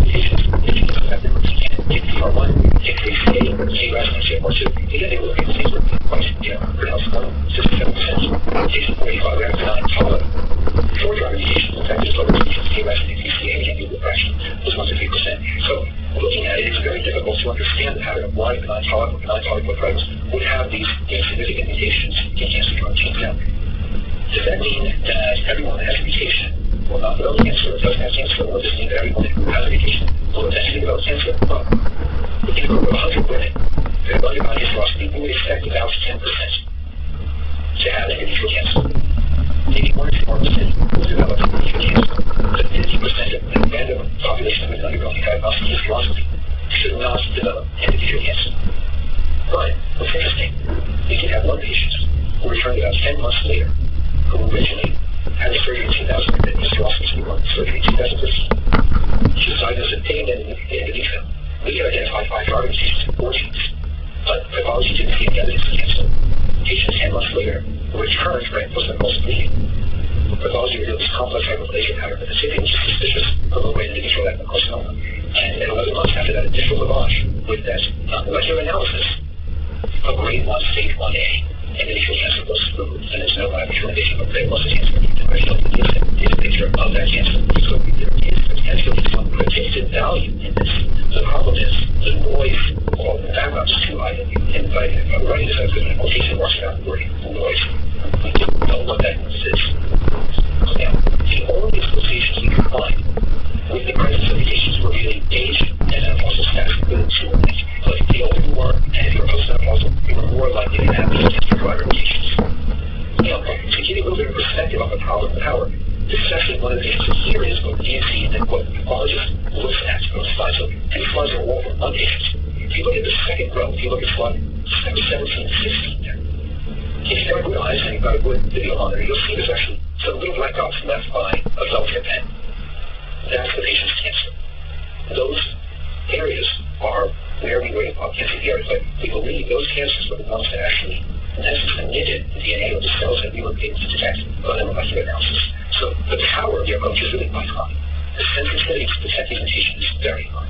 mutations, if you look at the TXR1, TXA, KRAS, and CFR2, again, they were looking at things were quite pronounced. 167%, mutation 45 out of 9 tolerant. 4 driver mutations, in fact, just over mutations, KRAS and TXA, again, the fraction was 1 to 3%. So, looking at it, it's very difficult to understand the pattern of why the non-tolerant drivers would have these significant mutations in cancer drug genes. Now, does that mean that everyone that has a mutation will not develop cancer, or doesn't have cancer, or does it mean that everyone who has a mutation will eventually develop cancer? Well, if you group of 100 women that have undergone hysteroscopy, we would expect about 10% to have endometrial cancer. Maybe 1 or 2% will develop endometrial cancer. But 50% of the random population of women undergoing diagnostic hysteroscopy should not develop endometrial cancer. But what's interesting, you can have one patient who returned about 10 months later, who originally had a surgery in 2000, and hysteroscopy surgery in 2015. She was diagnosed with endometrium. We could identify 5 driver mutations in 4 genes, but pathology didn't see any evidence of cancer. Patient 10 months later returned for post-menopausal bleeding. Pathology revealed this complex hyperplasia pattern of the recipient, which is suspicious of low-grade endometrial adenocarcinoma. And 11 months after that additional lavage with that molecular analysis, a grade 1 stage 1A endometrial cancer was removed, and there's no recommendation of grade 1 cancer. The question is a picture of that cancer. So there is potentially some predicted value in this. The problem is the noise, or the background is too high. And by writing this, I was going to quotation marks around the word noise. We don't know what that noise is. Now, the only associations we can find with the presence of mutations were really age and menopausal status within 2 women. But the older you were, and if you're postmenopausal, you were more likely to have these driver mutations. Now, to give you a little bit of perspective on the power of the power, this is actually one of the issues here is what you see that what the pathologist looks at on the slide. So these slides are all from one patient. If you look at the second row, if you look at slide 17, 16 there, if you've got good eyes and you've got a good video on there, you'll see there's actually some little black dots left by a Velcro pen. That's the patient's cancer. Those areas are where we were about cancer areas, but we believe those cancers were the ones that actually knitted the DNA of the cells that we were able to detect by the molecular analysis. So the power of the approach is really quite high. The sensitivity to detect these mutations is very high.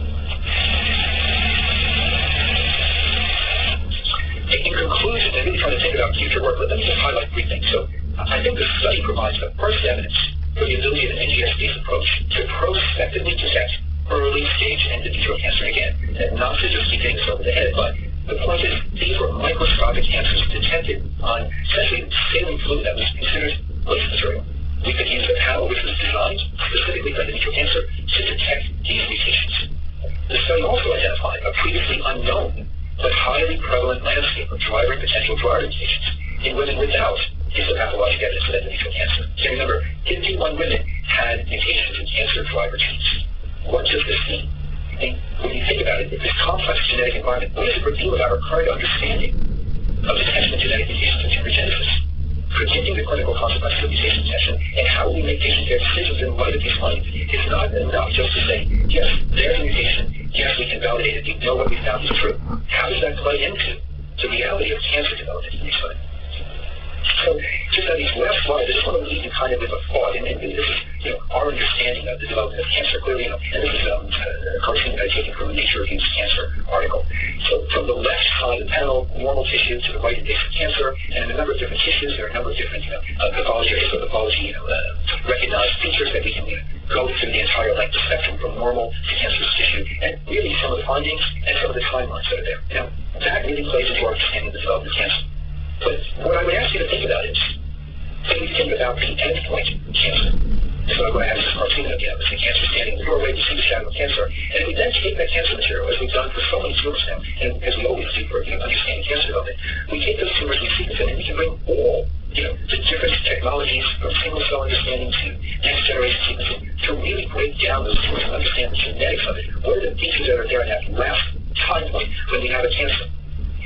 In conclusion, I really try to think about future work, but let me just highlight 3 things. So I think the study provides the first evidence for the ability of an NGS-based approach to prospectively detect early-stage endometrial cancer. Again, not to just be getting this over the head, but the point is these were microscopic cancers detected on essentially saline fluid that was considered waste material. We could use the panel, which was designed specifically for endometrial cancer, to detect these mutations. The study also identified a previously unknown but highly prevalent landscape of driver and potential driver mutations in women without histopathologic evidence of endometrial cancer. So remember, 51 women had mutations in cancer driver genes. What does this mean? And when you think about it, this complex genetic environment, what does it reveal about our current understanding of detection of genetic mutations in tumorigenesis? Predicting the clinical consequences of mutation detection and how we make patient care decisions in light of these findings. It's not enough just to say, yes, there's a mutation, yes, we can validate it, we know what we found is true. How does that play into the reality of cancer development in these studies? So, just on these last slides, I just want to leave you kind of with a thought, and this is, our understanding of the development of cancer. Clearly, and this is a cartoon that I taken from a Nature Reviews Cancer article. So, from the left side of the panel, normal tissue, to the right, invasive cancer, and in a number of different tissues, there are a number of different, pathology or histopathology, recognized features that we can go through the entire length of spectrum from normal to cancerous tissue, and really some of the findings and some of the timelines that are there. Now, that really plays into our understanding of the development of cancer. But what I would ask you to think about is, when we think about the endpoint cancer, so I'm going to have this cartoon again, with the cancer standing in the doorway, you see the shadow of cancer, and if we then take that cancer material, as we've done for so many tumors now, and as we always do for understanding cancer development, we take those tumors, we sequence them, and we can bring all the different technologies from single cell understanding to next generation sequencing to really break down those tumors and understand the genetics of it. What are the features that are there at that last time point when we have a cancer?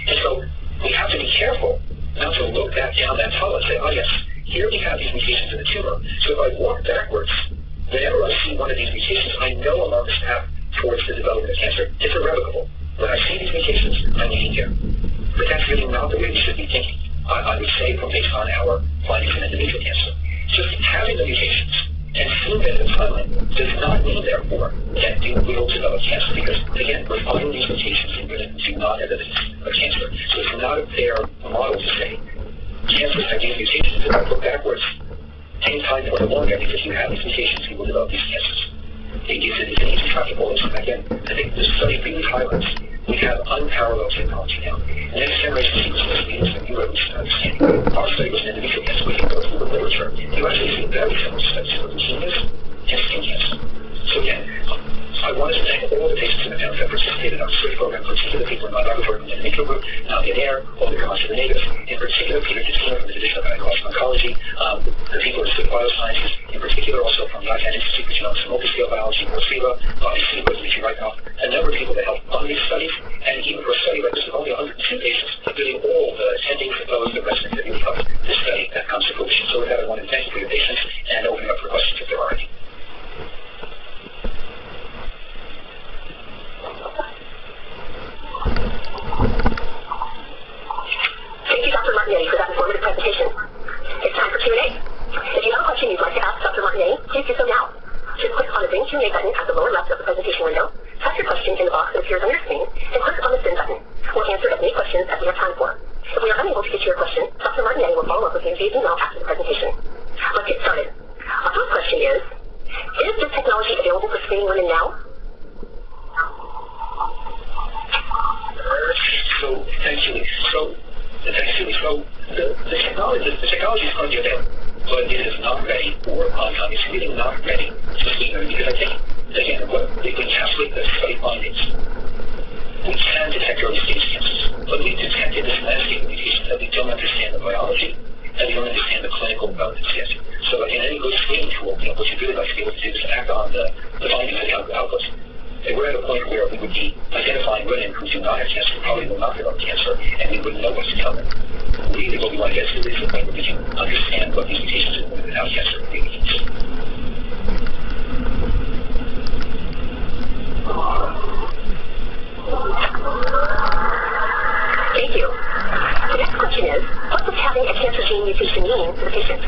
And so we have to be careful not to look back down that tunnel and say, oh yes, here we have these mutations in the tumor. So if I walk backwards, whenever I see one of these mutations, I know I'm on this path towards the development of cancer. It's irrevocable. When I see these mutations, I'm needing care. But that's really not the way we should be thinking. I would say, based on our findings in endometrial cancer. Just having the mutations And seeing that in the timeline does not mean, therefore, that you will develop cancer, because, again, we're finding these mutations in women who do not have evidence of cancer. So it's not a fair model to say cancers have these mutations, and I look backwards. Any time for the longer, because you have these mutations, you will develop these cancers. It's an easy trap to fall into. Again, I think the study really highlights we have unparalleled technology now. Next generation sequencing means that you understanding. Our study was an individual cancer. We can go through the literature. You actually see very similar studies for leukemias and skin cancer. So again, I want to thank all the patients in the panel that participated in our research program, particularly the people in my laboratory from the Nitro Group, Nadia Nair, all the comments from the natives, in particular Peter Justina from the Division of Gynecological Oncology, the people at Civil Biosciences, in particular also from the ICANN Institute for Genomics and Multiscale Biology, Morphiva, Bobby Seawood, Richie Rykoff, a number of people that helped fund these studies, and even for a study like this with only 102 patients, including all the attending fellows, the residents that really helped this study that comes to fruition. So with that, I want to thank you for your patience and open up for questions if there are any. Thank you, Dr. Martinetti, for that informative presentation. It's time for Q&A. If you have a question you'd like to ask Dr. Martinetti, please do so now. Just click on the Bing Q&A button at the lower left of the presentation window, type your question in the box that appears on your screen, and click on the send button. We'll answer as many questions as we have time for. If we are unable to get to your question, Dr. Martinetti will follow up with you via email after the presentation. Let's get started. Our first question is this technology available for screening women now? Thanks, Julie. So the technology is going to be available, but it is not ready for it's really not ready to screen women, because I think, again, if we encapsulate the study findings, we can detect early stage cancers, but we detect in this landscape of mutations that we don't understand the biology and we don't understand the clinical relevance yet. So in any good screening tool, what you'd really like to be able to do is act on the findings and outputs. And we're at a point where we would be identifying women who do not have cancer, probably will not develop cancer, and we wouldn't know what to tell them. Really, what we want to get to is the point where we can understand what these mutations in women without cancer really means. Thank you. The next question is, what does having a cancer gene mutation mean to the patient?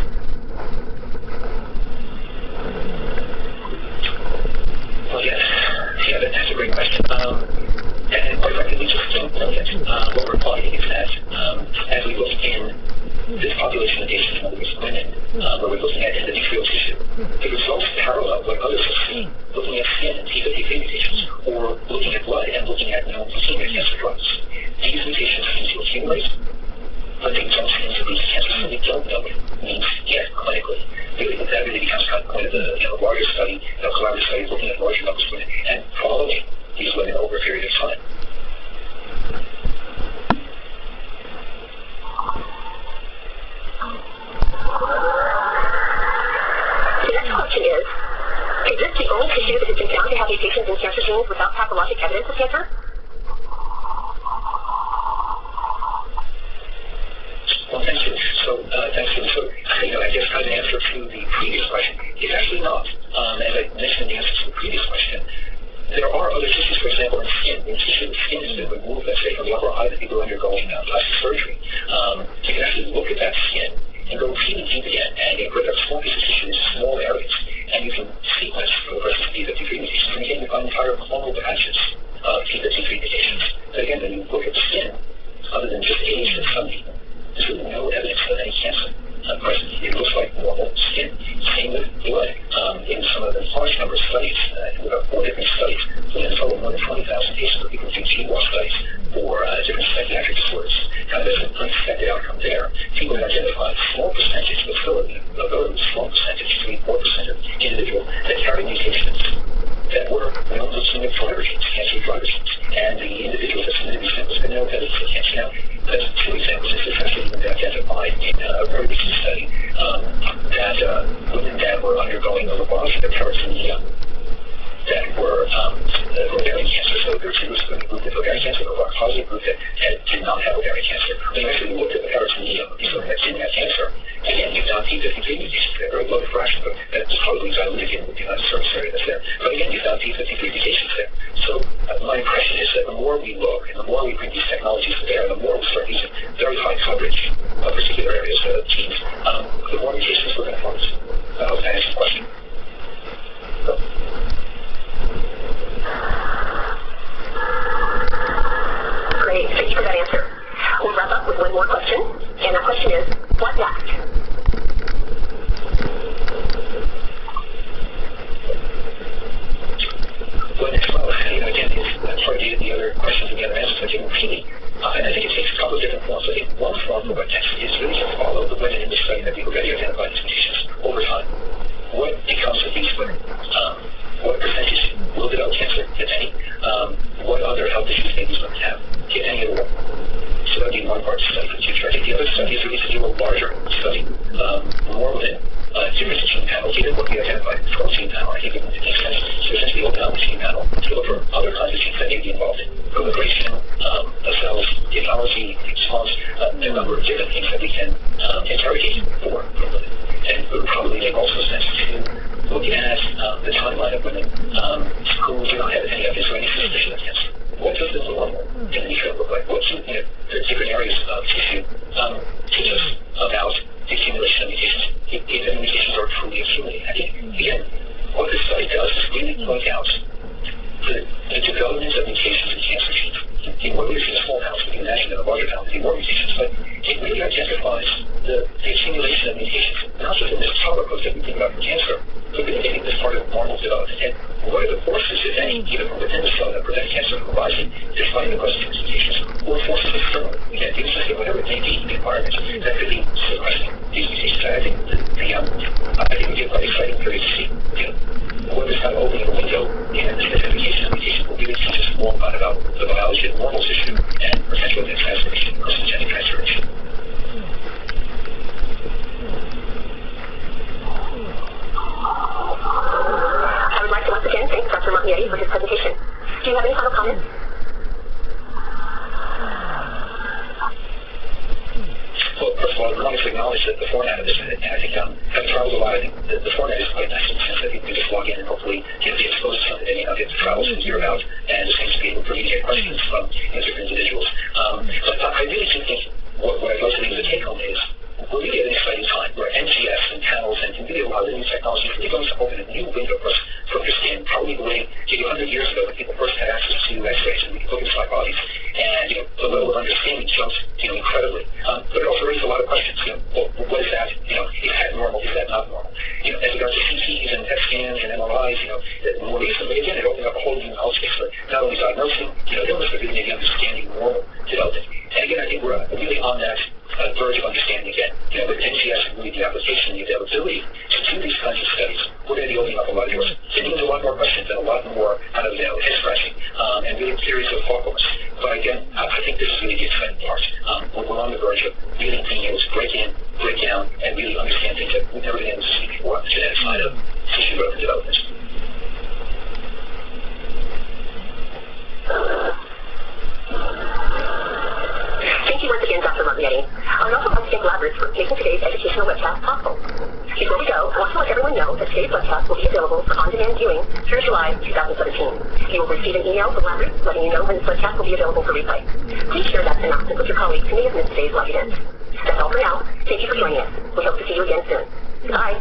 Well, yes. Yeah, that's a great question. And quite frankly, we just don't know yet. What we're finding is that as we look in this population of patients, in other words, women, where we're looking at endometrial tissue, the results parallel what others have seen, looking at skin and P53 mutations, or looking at blood and looking at leukemia cancer drugs. These mutations seem to accumulate, but they don't seem to be cancer, so we don't know what it means yet clinically. Really, that really becomes kind of the point of the larger study, collaborative study, looking at larger numbers of women and following these women over a period of time. The next question is this the only tissue that has been found to have mutations in cancer genes without pathologic evidence of cancer? Well, thank you. Thanks, Julie. I guess as an answer to the previous question, it's actually not. As I mentioned in the answer to the previous question, there are other tissues, for example, in skin. In tissue, the skin has been removed, let's say, from the upper eye that people are undergoing plastic surgery. You can actually look at that skin and go really deep again and break up small pieces of tissue into small areas, and you can sequence for the presence of P53 mutations, and again, you find entire clonal patches of P53 mutations. But again, when you look at the skin, other than just age in some people, there's really no evidence of any cancer present. It looks like normal skin. Same with blood. In some of the large number of studies, we have 4 different studies, so in total more than 20,000 patients where people do GWAS studies for different psychiatric disorders. Kind of as an unexpected outcome there, people have identified a small percentage, but still a very small percentage, 3-4% of individuals that carry mutations that were known leukemic driver genes, cancer driver genes, and the individuals that submitted these samples had no evidence of cancer. Now, that's 2 examples. This is actually even identified in a very recent study that women that were undergoing a laboratory peritoneum that were ovarian cancer. So there were 2 groups, a group with ovarian cancer, a positive group that did not have ovarian cancer. When you actually looked at the peritoneum of these women that didn't have cancer, again, you found P53 mutations. They're very low fraction, but that's probably diluted in the surface area that's there. But again, you found P53 mutations there. So my impression is that the more we look and the more we bring these technologies to bear, the more we start using very high coverage of particular areas of genes, the more mutations we're going to find. I hope that answers the question. question, and that question is, what next? Well, next, well, again, that's part of the other questions and the other answers I didn't really. And I think it takes a couple of different forms. I think one form for what next is really to follow the women in the study that we've already identified these mutations over time. What becomes of these women? What percentage will develop cancer, if any? What other health issues may these women have, if any at all? So that would be one part of the study for the future. I think the other study is really to do a larger study, more within different gene panels, even what we identified as 12 gene panel. I think it makes sense to essentially open up the gene panel to look for other kinds of genes that may be involved in proliferation of cells, immunology, response, a number of different things that we can interrogate for women. And it would probably make also sense to look at the timeline of women who do not have any evidence or any suspicion of cancer. What does the normal in the field look like? What do the different areas of tissue teach us about the accumulation of mutations, if any mutations are truly accumulating? I think, again, what this study does is really point out the development of mutations in cancer genes. In what we see in a small panel, we can imagine that a larger panel would be more mutations, but it really identifies the accumulation of mutations, not just in this tower approach that we think about for cancer, but really taking this part of normal development. And what are the forces, if any, even from within the cell that prevent cancer from arising, despite the presence of these mutations? Or forces externally, again, even just whatever it may be in the environment that could be suppressing these mutations. I think it would be a quite exciting period to see, what is kind of opening a window in the identification of mutations will really teach us more about the biology of normal tissue and potential of transformation, carcinogenic transformation. I would like to once again thank Dr. Martignetti for his presentation. Do you have any final comments? Well, first of all, I wanted to acknowledge that the format of this, and I think having traveled a lot, I think the format is quite nice in the sense that people can just log in and hopefully be exposed to something that get the travels and hear about, and just seems to be able to get questions from different individuals. But I really do think what I'd like to leave as a take-home is we're really at an exciting time where NGS and panels and really a lot of the new technology is really going to open a new window for us to understand, probably the way maybe 100 years ago when people first had access to X-rays and we could look inside bodies, and the level of understanding jumped incredibly. But it also raised a lot of questions. What is that? Is that normal? Is that not normal? As regards to CTs and PET scans and MRIs, more recently, again, it opened up a whole new knowledge base for not only diagnosing illness, but really maybe understanding normal development. And again, I think we're really on that verge of understanding again. With NGS and really the application, the availability to do these kinds of studies, we're going to be opening up a lot of doors, getting into a lot more questions and a lot more kind of head scratching and really series of thoughtfulness. But again, I think this is really the exciting part. We're on the verge of really being able to break in, break down, and really understand things that we've never been able to see before on the genetic side of tissue growth and development. Thank you once again, Dr. Martignetti. I would also like to thank LabRoots for making today's educational webcast possible. Before we go, I want to let everyone know that today's webcast will be available for on-demand viewing through July 2017. You will receive an email from LabRoots letting you know when this webcast will be available for replay. Please share that announcement with your colleagues who may have missed today's live event. That's all for now. Thank you for joining us. We hope to see you again soon. Goodbye.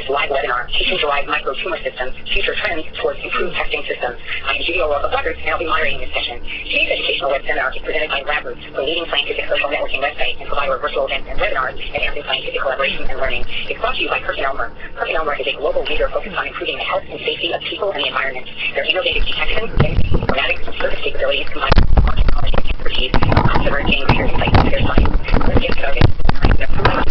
Live webinar, Tissue-Derived Microtumor Systems, Future Trends Towards Improved Testing Systems. I'm Judy O'Rourke of LabRoots, and I'll be moderating this session. Today's educational webinar is presented by LabRoots, the leading scientific social networking website and provider of virtual events and webinars advancing scientific collaboration and learning. It's brought to you by PerkinElmer. PerkinElmer is a global leader focused on improving the health and safety of people and the environment. Their innovative detection, informatics, and service capabilities combined with more technology and expertise consider gaining greater insight into their science. Let's get started.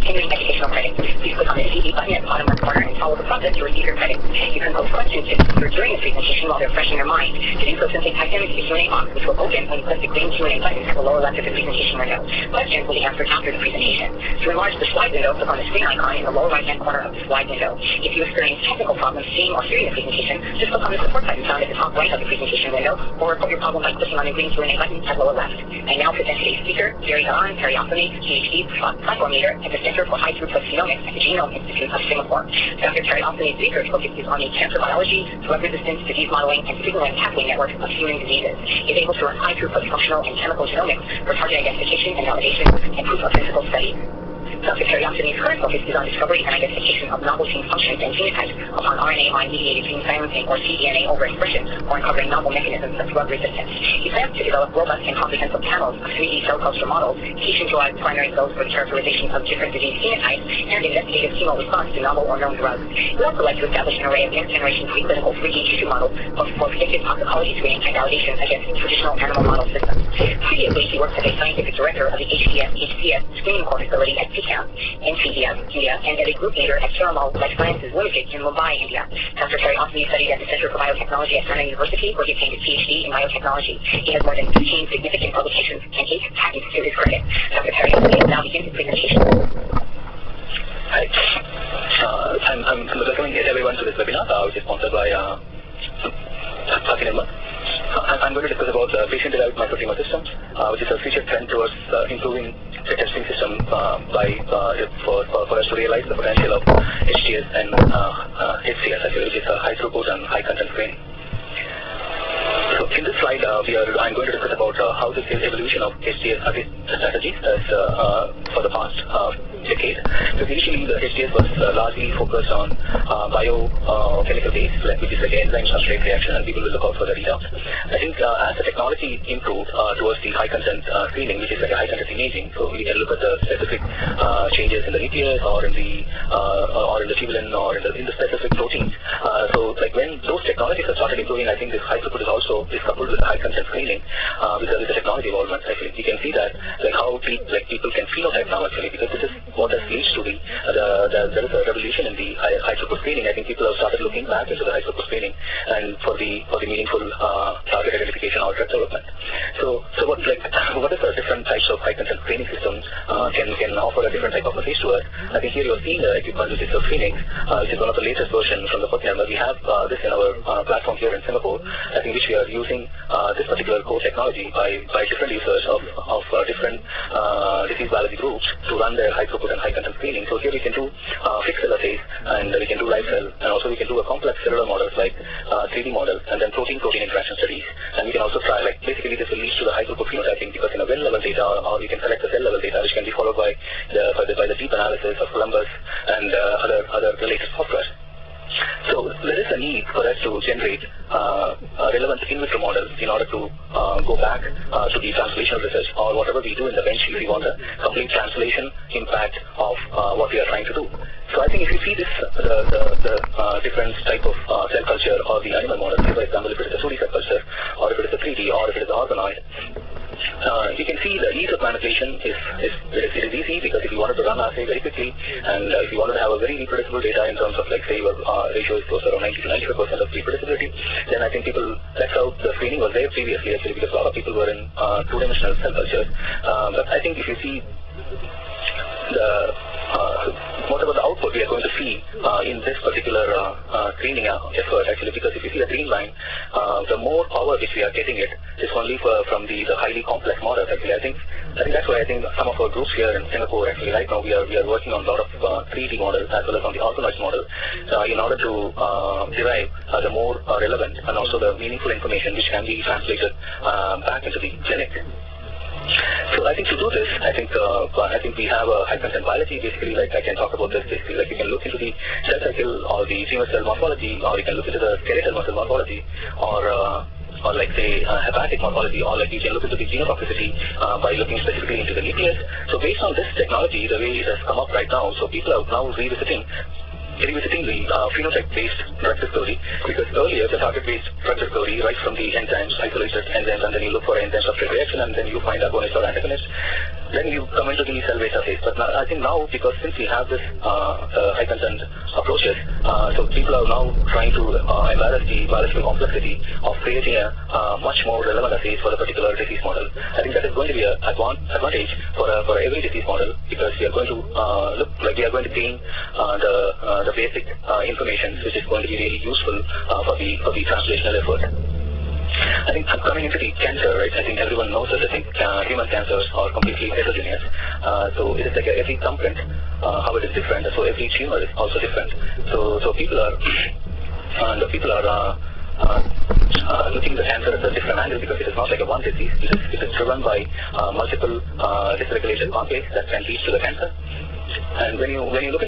Continuing educational credit. Please click on the CD button at the bottom left corner and follow the process to receive your credit. You can post questions during this presentation while they're fresh in your mind. To do so, simply type them into the Q&A box, which will open when you click the green Q&A button at the lower left of the presentation window. Questions will be answered after the presentation. To enlarge the slide window, click on the screen icon in the lower right-hand corner of the slide window. If you experience technical problems seeing or hearing the presentation, just click on the support button found at the top right of the presentation window, or report your problem by clicking on the green Q&A button at lower left. I now present today's speaker, Gary Galan, Periostomy, PhD, platform leader at the Center for High Throughput Genomics at the Genome Institute of Singapore. Dr. Periostomy research focuses on the cancer biology, drug resistance, disease modeling, and signaling pathway network of human diseases. It is able to run high throughput functional and chemical genomics for target identification and validation and proof of principle studies. Dr. Periostomy current focus is on discovery and identification of novel gene functions and phenotypes upon RNAi-mediated gene silencing or cDNA overexpression, or uncovering novel mechanisms of drug resistance. He plans to develop robust and comprehensive panels of 3D cell culture models, patient-derived primary cells for the characterization of different disease phenotypes, and investigative chemo response to novel or known drugs. He would also like to establish an array of next-generation preclinical 3D tissue models for predictive toxicology screening and validation against traditional animal model systems. Previously, he worked as a scientific director of the HCS screening core facility at PCAM in India, and as a group leader at Piramal Life Sciences Limited in Mumbai, India. Dr. Periostomy studied at the Center for Biotechnology at China University, where he obtained his PhD in biotechnology. He has more than 15 significant publications and 8 patents to his credit. Dr. Periostomy will now begin his presentation. Hi. I'm welcoming everyone to this webinar, which is sponsored by Sakinirma. I'm going to discuss about patient-derived microtumor systems, which is a future trend towards improving the testing system for us to realize the potential of HTS and HCS, actually, which is a high throughput and high content screening. So in this slide, I'm going to discuss about how this evolution of HTS strategies for the past decade. So initially, the HTS was largely focused on biochemical base, which is like enzyme substrate reaction, and people will look out for the readouts. I think as the technology improved towards the high content screening, which is like a high content imaging, so we can look at the specific changes in the nucleus or in the tubulin or in the specific proteins. So like when those technologies have started improving, I think this high throughput is coupled with high content screening with the technology involvement. Actually, you can see that like how people can phenotype now, actually, because this is what has leads to there is a revolution in the high throughput screening. I think people have started looking back into the high throughput screening and for the meaningful target identification or drug development. So what are the different types of high content screening systems can offer a different type of a face to us? I think here you're seeing the equipment which is the Phoenix, which is one of the latest versions from the Putnam. We have this in our platform here in Singapore. I think which we are using this particular core technology by different users of different disease biology groups to run their high throughput and high content screening. So here we can do fixed cell assays, and we can do live cell, and also we can do a complex cellular models like 3D models, and then protein-protein interaction studies. And we can also try, like, basically this will lead to the high throughput phenotyping, because in a well-level data, or you can select the cell-level data, which can be followed by the deep analysis of Columbus and other related software. So there is a need for us to generate relevant in vitro models in order to go back to the translational research, or whatever we do in the bench, if we want a complete translation impact of what we are trying to do. So I think if you see this, the different type of cell culture or the animal model, for example, if it is a 2D cell culture, or if it is a 3D, or if it is an organoid, you can see the ease of manipulation is easy, because if you wanted to run assay very quickly, and if you wanted to have a very reproducible data in terms of, like, say your ratio is close around 90 to 95% of reproducibility, then I think that's how the screening was there previously, actually, because a lot of people were in two-dimensional cell cultures. But I think if you see whatever the output we are going to see in this particular screening effort, actually, because if you see the green line, the more power which we are getting it is only from the highly complex models. Actually, I think that's why I think some of our groups here in Singapore, actually, right now we are working on a lot of 3D models as well as on the organoid model in order to derive the more relevant and also the meaningful information which can be translated back into the clinic. So I think to do this, I think we have a high content biology. Basically, like I can talk about this. Basically, like you can look into the cell cycle or the tumor cell morphology, or you can look into the skeletal muscle morphology, or like say hepatic morphology, or like you can look into the genotoxicity by looking specifically into the nucleus. So based on this technology, the way it has come up right now, so people are now revisiting the phenotype-based drug discovery, because earlier the target-based drug discovery, right from the enzymes, isolated enzymes, and then you look for enzyme substrate reaction, and then you find agonists or antagonists. then you come into the cell-based assays. But now, I think now, because since we have this high concern approaches, so people are now trying to embarrass the biological complexity of creating a much more relevant assays for a particular disease model. I think that is going to be an advantage for every disease model, because we are going to look like we are going to gain the basic information, which is going to be really useful for the translational effort. I think coming into the cancer, right, I think everyone knows that I think human cancers are completely heterogeneous. So it is like every thumbprint, how it is different, so every tumor is also different. So people are looking at the cancer at a different angle, because it is not like a one disease. It is driven by multiple dysregulated pathways that can lead to the cancer. And when you look at